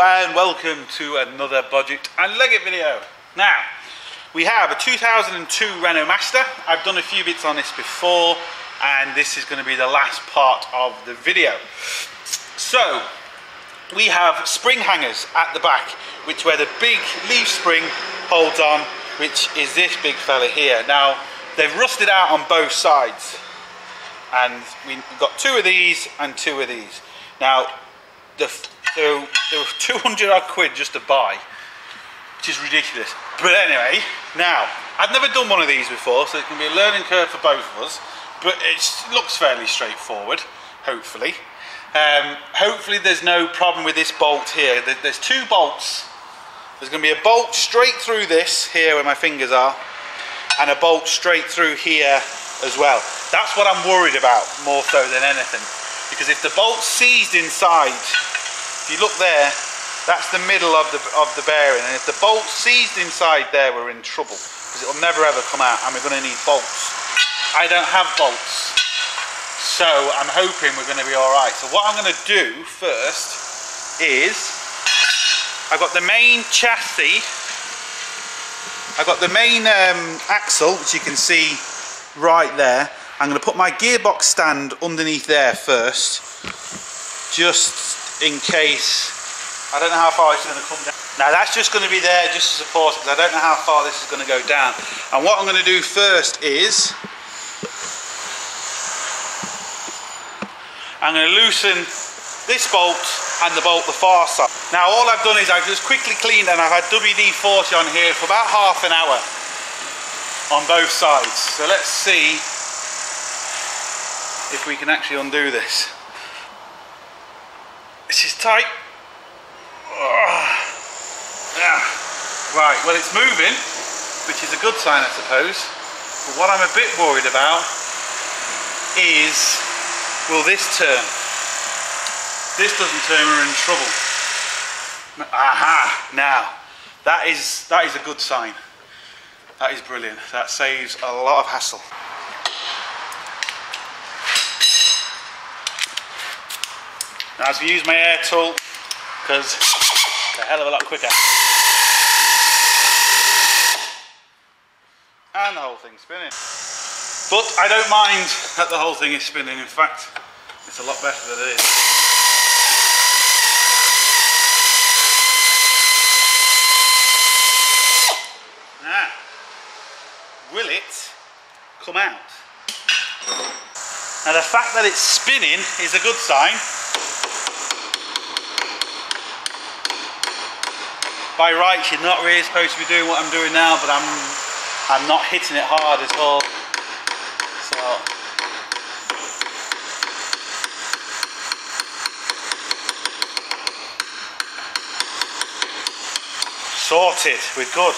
and welcome to another Bodgit and Leggit video. Now, we have a 2002 Renault Master. I've done a few bits on this before and this is going to be the last part of the video. So, we have spring hangers at the back, which where the big leaf spring holds on, which is this big fella here. Now, they've rusted out on both sides and we've got two of these and two of these. Now, there were 200 odd quid just to buy, which is ridiculous. But anyway, now, I've never done one of these before, so it can be a learning curve for both of us, but it looks fairly straightforward, hopefully. Hopefully there's no problem with this bolt here. There's two bolts. There's going to be a bolt straight through this, here where my fingers are, and a bolt straight through here as well. That's what I'm worried about, more so than anything. Because if the bolt's seized inside, if you look there, that's the middle of the bearing, and if the bolt's seized inside there, we're in trouble, because it'll never ever come out, and we're going to need bolts. I don't have bolts, so I'm hoping we're going to be alright. So what I'm going to do first is, I've got the main chassis, I've got the main axle, which you can see right there. I'm going to put my gearbox stand underneath there first, just in case. I don't know how far it's going to come down. Now that's just going to be there just to support it, because I don't know how far this is going to go down. And what I'm going to do first is, I'm going to loosen this bolt and the bolt the far side. Now all I've done is I've just quickly cleaned, and I've had WD-40 on here for about half an hour on both sides. So let's see if we can actually undo this. This is tight. Right, well it's moving, which is a good sign I suppose. But what I'm a bit worried about is, will this turn? If this doesn't turn, we're in trouble. Aha! Now, that is a good sign. That is brilliant. That saves a lot of hassle. Now as we use my air tool, because it's a hell of a lot quicker. And the whole thing's spinning. But I don't mind that the whole thing is spinning. In fact, it's a lot better than it is. Now, will it come out? Now the fact that it's spinning is a good sign. By rights, you're not really supposed to be doing what I'm doing now, but I'm not hitting it hard at all. So sorted, we're good.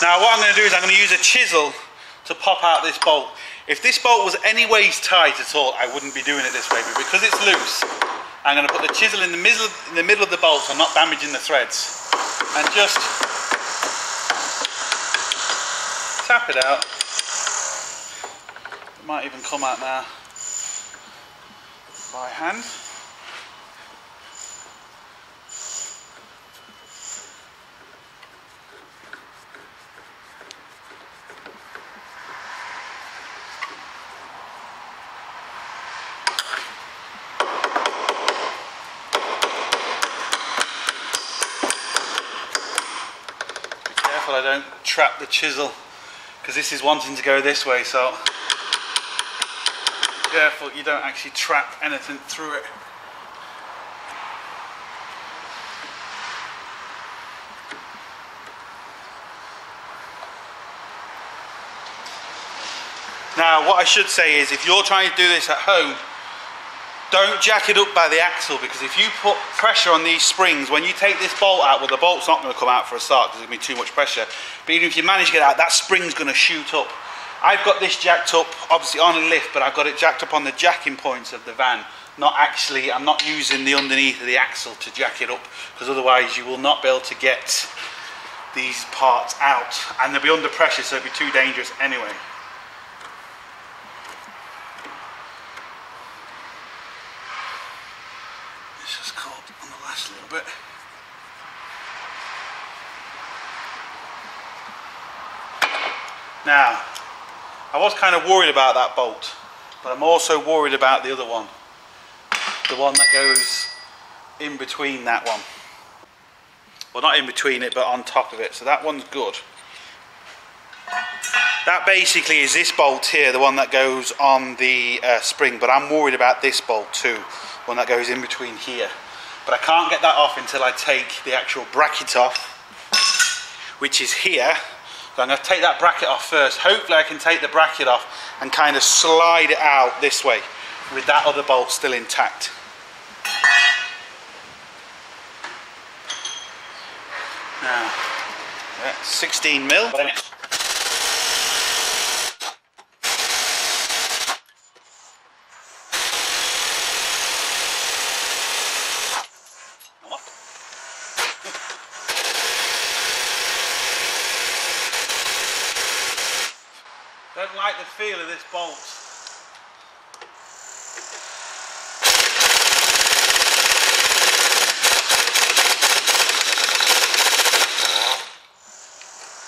Now what I'm going to do is I'm going to use a chisel to pop out this bolt. If this bolt was any ways tight at all, I wouldn't be doing it this way, but because it's loose, I'm going to put the chisel in the middle of the bolt so I'm not damaging the threads. And just tap it out. It might even come out now by hand. I don't trap the chisel, because this is wanting to go this way, so careful you don't actually trap anything through it. Now what I should say is, if you're trying to do this at home, don't jack it up by the axle, because if you put pressure on these springs, when you take this bolt out, well the bolt's not going to come out for a start because there's going to be too much pressure, but even if you manage to get out, that spring's going to shoot up. I've got this jacked up, obviously on a lift, but I've got it jacked up on the jacking points of the van. Not actually, I'm not using the underneath of the axle to jack it up, because otherwise you will not be able to get these parts out, and they'll be under pressure, so it'll be too dangerous anyway. It's just caught on the last little bit. Now, I was kind of worried about that bolt, but I'm also worried about the other one. The one that goes in between that one. Well, not in between it, but on top of it. So that one's good. That basically is this bolt here, the one that goes on the spring, but I'm worried about this bolt too, one that goes in between here. But I can't get that off until I take the actual bracket off, which is here. So I'm going to take that bracket off first. Hopefully I can take the bracket off and kind of slide it out this way with that other bolt still intact. Now, 16 mil. Don't like the feel of this bolt.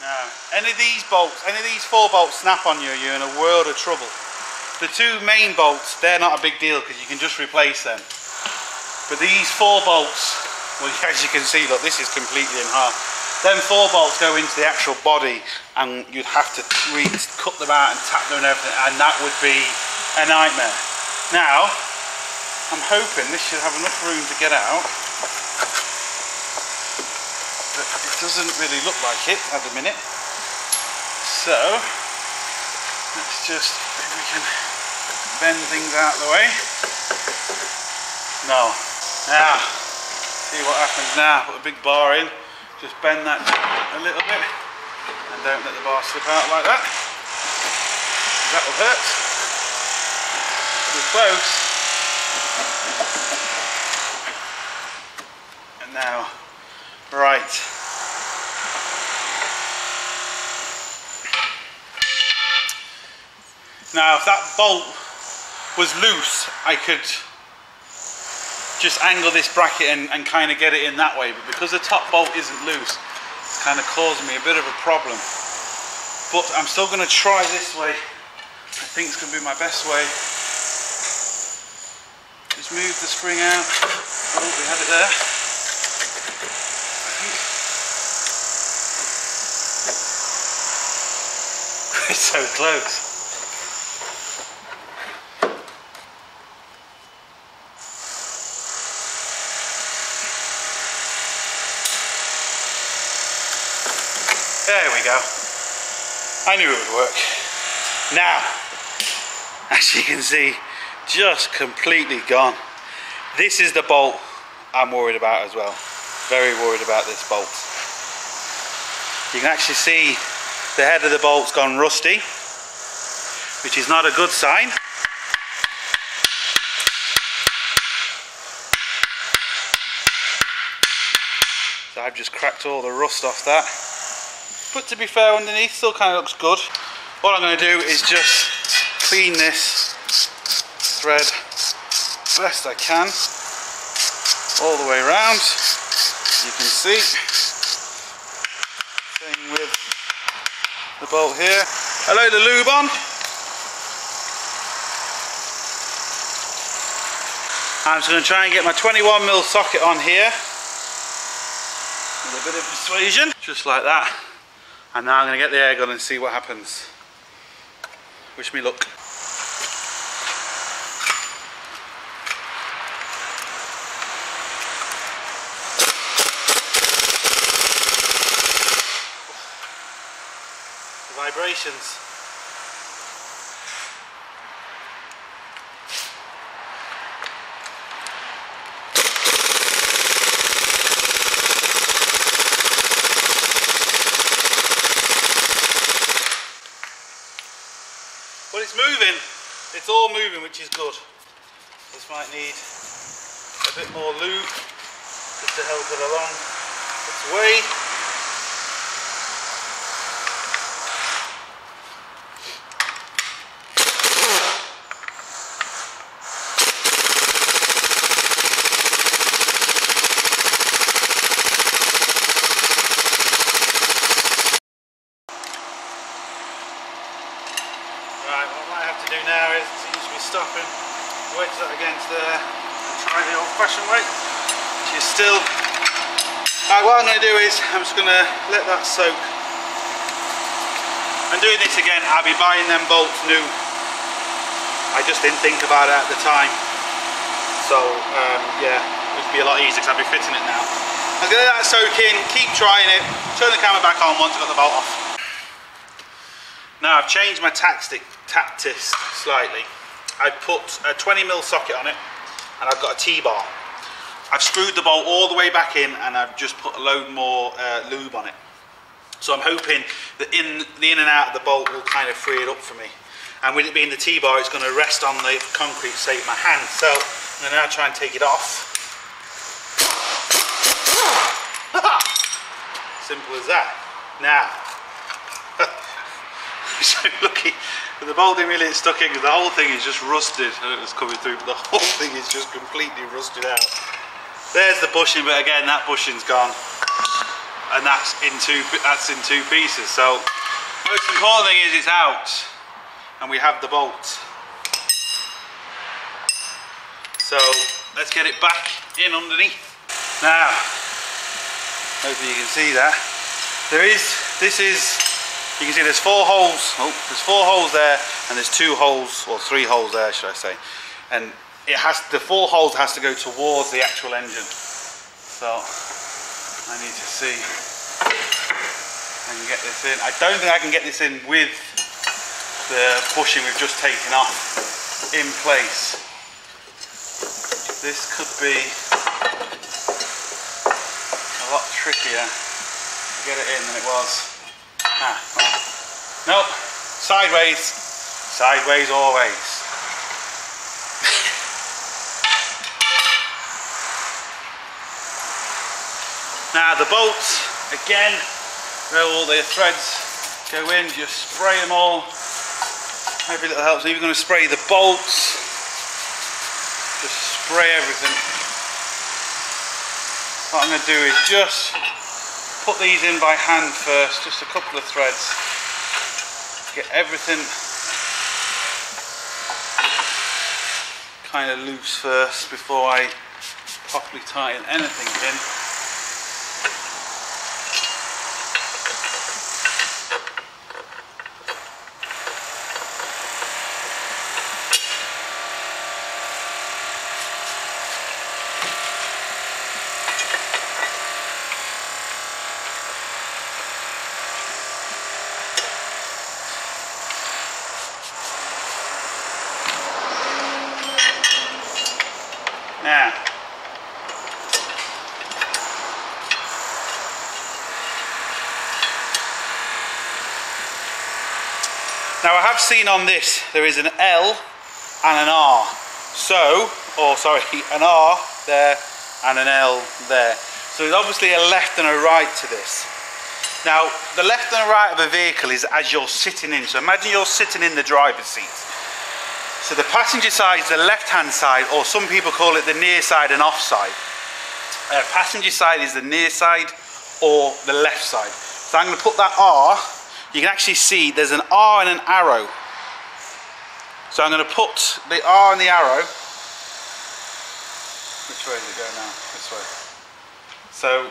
Now, any of these bolts, any of these 4 bolts snap on you, you're in a world of trouble. The 2 main bolts, they're not a big deal because you can just replace them. But these 4 bolts, well, as you can see, look, this is completely in half. Then 4 bolts go into the actual body and you'd have to really cut them out and tap them and everything, and that would be a nightmare. Now, I'm hoping this should have enough room to get out, but it doesn't really look like it at the minute. So, let's just, maybe we can bend things out of the way. No. Now, see what happens now. Put a big bar in. Just bend that a little bit and don't let the bar slip out like that. That will hurt. We're close. And now, right. Now if that bolt was loose, I could just angle this bracket and kind of get it in that way, but because the top bolt isn't loose, it's kind of causing me a bit of a problem. But I'm still going to try this way. I think it's going to be my best way. Just move the spring out. Oh, we had it there. It's so close. There we go. I knew it would work. Now, as you can see, just completely gone. This is the bolt I'm worried about as well. Very worried about this bolt. You can actually see the head of the bolt's gone rusty, which is not a good sign. So I've just cracked all the rust off that. But to be fair, underneath still kind of looks good. What I'm going to do is just clean this thread best I can all the way around. You can see. Same with the bolt here. A load of lube on. I'm just going to try and get my 21mm socket on here with a bit of persuasion, just like that. And now I'm going to get the air gun and see what happens. Wish me luck. The vibrations. Well, it's moving. It's all moving, which is good. This might need a bit more lube just to help it along its way. wedge that against there and try the old-fashioned way, which is still... Right, what I'm going to do is I'm just going to let that soak. And doing this again, I'll be buying them bolts new. I just didn't think about it at the time. So yeah, it would be a lot easier because I'll be fitting it now. I'm going to let that soak in, keep trying it, turn the camera back on once I've got the bolt off. Now I've changed my tactics slightly. I've put a 20mm socket on it and I've got a T-bar. I've screwed the bolt all the way back in and I've just put a load more lube on it. So I'm hoping that the in and out of the bolt will kind of free it up for me. And with it being the T-bar, it's going to rest on the concrete, save my hand. So I'm going to now try and take it off. Simple as that. Now, I'm so lucky that the bolt didn't really get stuck in because the whole thing is just rusted. I don't know if it's coming through, but the whole thing is just completely rusted out. There's the bushing, but again, that bushing's gone. And that's in two pieces. So most important thing is it's out and we have the bolt. So let's get it back in underneath. Now, hopefully you can see that. You can see there's 4 holes. Oh, there's 4 holes there and there's 2 holes, or 3 holes there should I say. And the 4 holes has to go towards the actual engine. So I need to see if I can get this in. I don't think I can get this in with the bushing we've just taken off in place. This could be a lot trickier to get it in than it was. Nope, sideways always. Now the bolts, again, where all the threads go in, just spray them all. Every little helps. Even going to spray the bolts, just spray everything. What I'm going to do is just put these in by hand first, just a couple of threads. Get everything kind of loose first before I properly tighten anything in. Now I have seen on this there is an L and an R. So, or sorry, an R there and an L there. So there's obviously a left and a right to this. Now the left and the right of a vehicle is as you're sitting in. So imagine you're sitting in the driver's seat. So the passenger side is the left hand side, or some people call it the near side and off side. Passenger side is the near side or the left side. So I'm going to put that R. You can actually see there's an R and an arrow. So I'm going to put the R and the arrow. Which way does it go now? This way. So,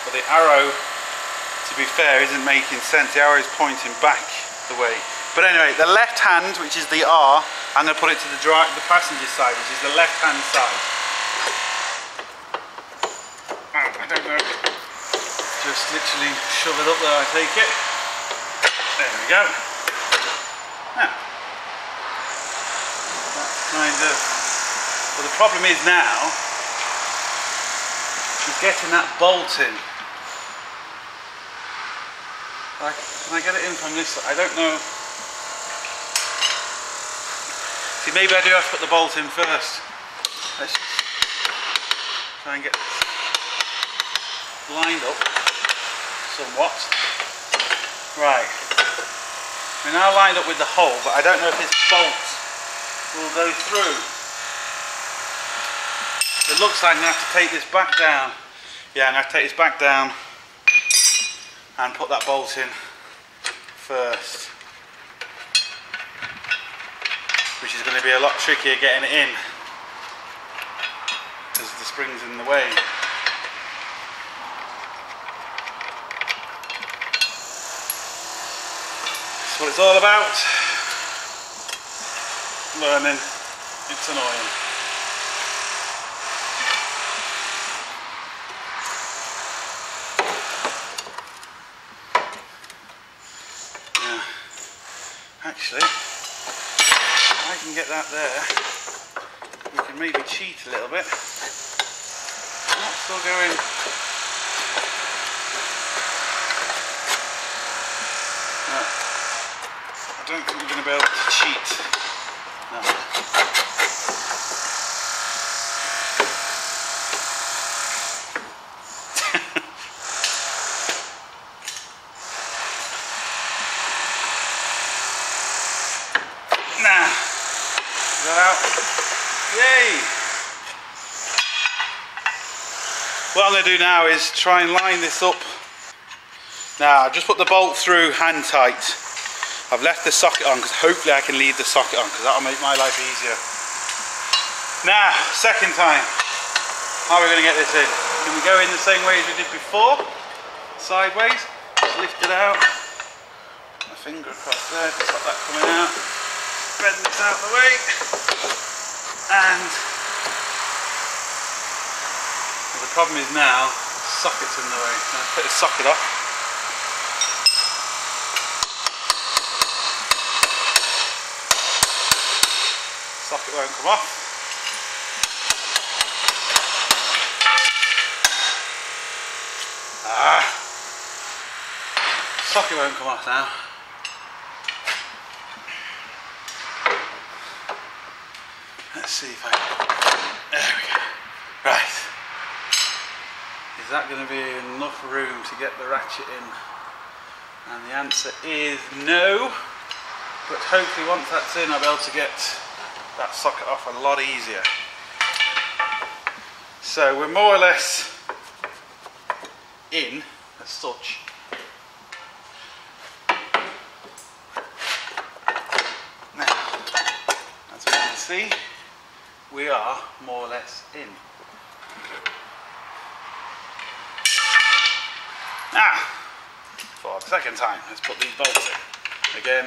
but the arrow, to be fair, isn't making sense. The arrow is pointing back the way. But anyway, the left hand, which is the R, I'm going to put it to the passenger side, which is the left hand side. I don't know. Just literally shove it up there, I take it. There we go. Now, that's kind of... Well, the problem is now, is getting that bolt in. Can I get it in from this side? I don't know. See, maybe I do have to put the bolt in first. Let's try and get this lined up somewhat. Right. We're now lined up with the hole, but I don't know if this bolt will go through. It looks like I'm going to have to take this back down. Yeah, I'm going to have to take this back down and put that bolt in first. which is going to be a lot trickier getting it in because the spring's in the way. That's what it's all about. Learning. It's annoying. Actually, if I can get that there, we can maybe cheat a little bit. Not still going. No, I don't think we're going to be able to cheat. No. Nah. Is that out? Yay! What I'm going to do now is try and line this up. Now, I've just put the bolt through hand tight. I've left the socket on because hopefully I can leave the socket on because that'll make my life easier. Now, second time. How are we going to get this in? Can we go in the same way as we did before? Sideways. Just lift it out. My finger across there to stop that coming out. Bend this out of the way, and well, the problem is now the socket's in the way. Now let's take the socket off. Socket won't come off. Socket won't come off now. Let's see if I can. There we go. Right. Is that going to be enough room to get the ratchet in? And the answer is no. But hopefully once that's in, I'll be able to get that socket off a lot easier. So we're more or less in as such. Now, as we can see, we are more or less in. Now, for the second time, let's put these bolts in. Again,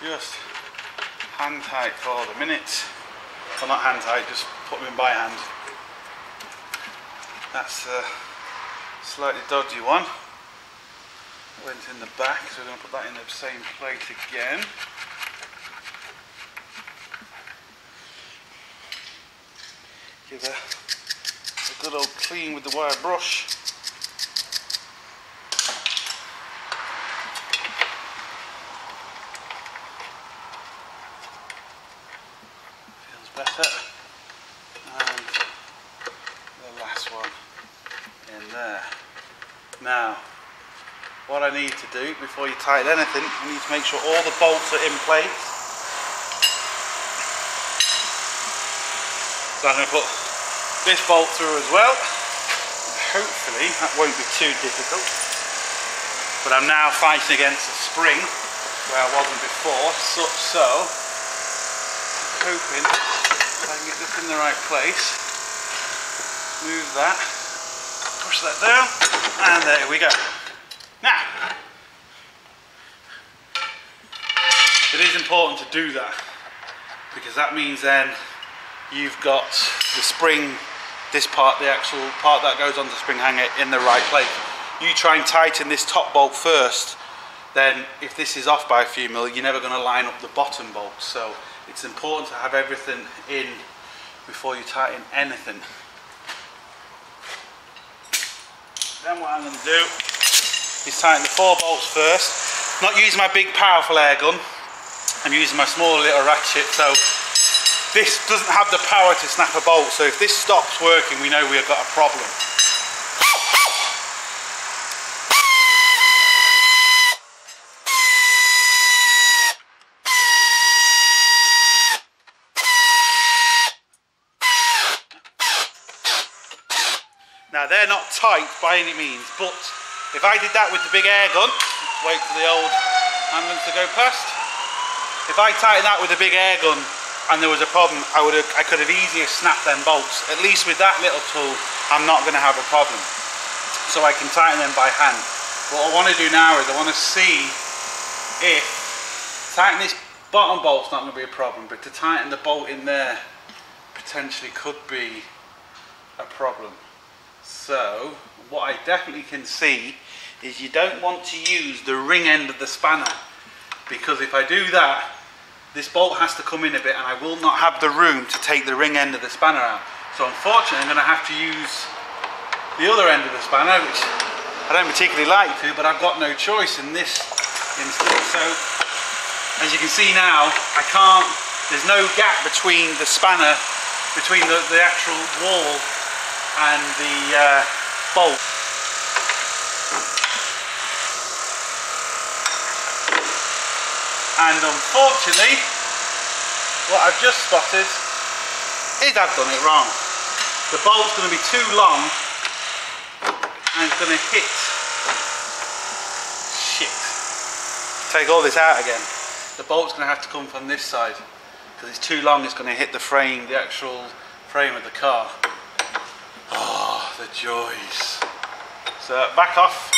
just hand tight for the minute. Well, not hand tight, just put them in by hand. That's a slightly dodgy one. Went in the back, so we're going to put that in the same place again. Give a good old clean with the wire brush. Feels better. And the last one in there. Now, what I need to do before you tighten anything, you need to make sure all the bolts are in place. So I'm going to put this bolt through as well. Hopefully that won't be too difficult. But I'm now fighting against a spring where I wasn't before, so I'm hoping if I can get this in the right place, move that, push that down, and there we go. Now, it is important to do that because that means then you've got the spring, this part, the actual part that goes on the spring hanger in the right place. You try and tighten this top bolt first, then if this is off by a few mil, you're never going to line up the bottom bolt. So it's important to have everything in before you tighten anything. Then what I'm going to do is tighten the 4 bolts first. Not using my big powerful air gun, I'm using my small little ratchet, so this doesn't have the power to snap a bolt, so if this stops working, we know we've got a problem. Now they're not tight by any means, but if I did that with the big air gun, wait for the old ambulance to go past, If I tightened that with a big air gun and there was a problem, I could have easier snapped them bolts. At least with that little tool, I'm not going to have a problem. So I can tighten them by hand. What I want to do now is I want to see if tighten this bottom bolt's not going to be a problem, but to tighten the bolt in there potentially could be a problem. So what I definitely can see is you don't want to use the ring end of the spanner, because if I do that, this bolt has to come in a bit and I will not have the room to take the ring end of the spanner out. So unfortunately I'm going to have to use the other end of the spanner, which I don't particularly like to, but I've got no choice in this instance. So as you can see now, I can't, there's no gap between the spanner, between the actual wall and the bolt. And unfortunately, what I've just spotted is I've done it wrong. The bolt's going to be too long and it's going to hit. Shit. Take all this out again. The bolt's going to have to come from this side because it's too long. It's going to hit the frame, the actual frame of the car. Oh, the joys. So back off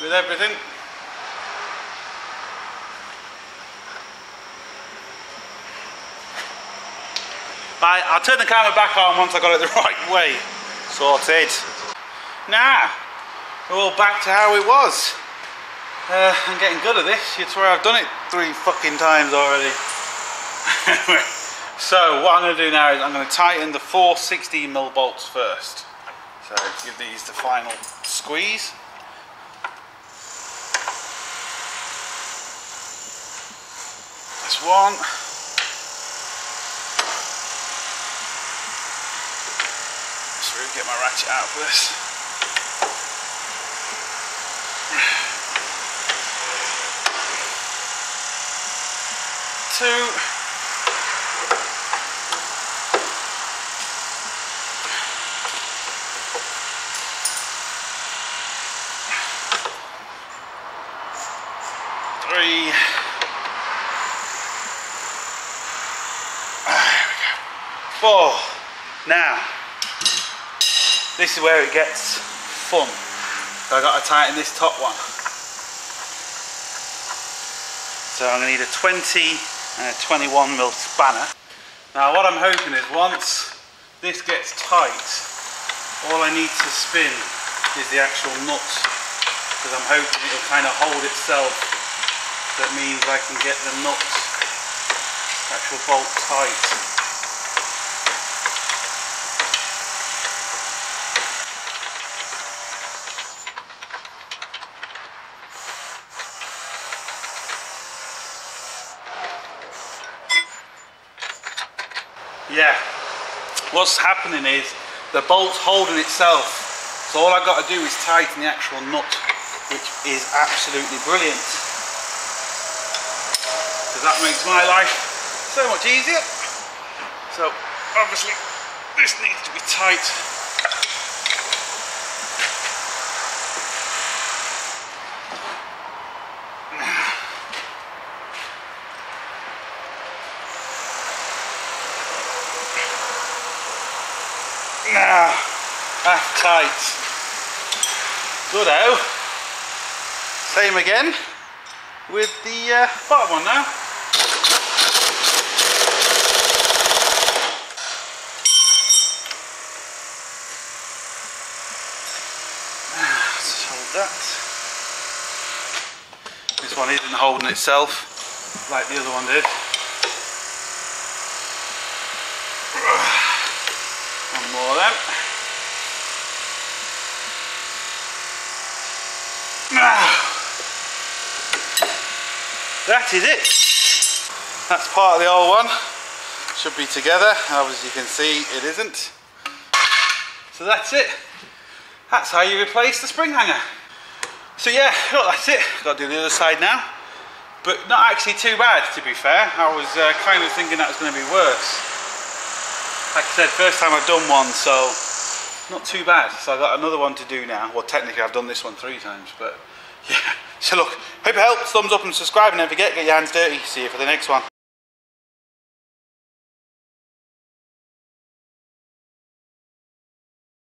with everything. Right, I'll turn the camera back on once I got it the right way. Sorted. Now, we're all back to how it was. I'm getting good at this. You'd swear I've done it 3 fucking times already. So what I'm going to do now is I'm going to tighten the 4 16mm bolts first. So give these the final squeeze. That's one. Just really get my ratchet out for this. Two. Three. There we go. 4. Now, this is where it gets fun. So I've got to tighten this top one. So I'm going to need a 20 and a 21mm spanner. Now what I'm hoping is once this gets tight, all I need to spin is the actual nut, because I'm hoping it'll kind of hold itself. That means I can get the nut, actual bolt tight. Yeah, what's happening is the bolt's holding itself, so all I've got to do is tighten the actual nut, which is absolutely brilliant, because that makes my life so much easier. So obviously this needs to be tight. Now, that's tight. Good-o. Same again with the bottom one now. Let's hold that. This one isn't holding itself like the other one did. More then. That is it. That's part of the old one. Should be together. As you can see, it isn't. So that's it. That's how you replace the spring hanger. So yeah, look, that's it. Got to do the other side now. But not actually too bad, to be fair. I was kind of thinking that was going to be worse. Like I said, first time I've done one, so not too bad. So I've got another one to do now. Well, technically I've done this one 3 times, but yeah. So look, hope it helps. Thumbs up and subscribe, and don't forget, get your hands dirty. See you for the next one.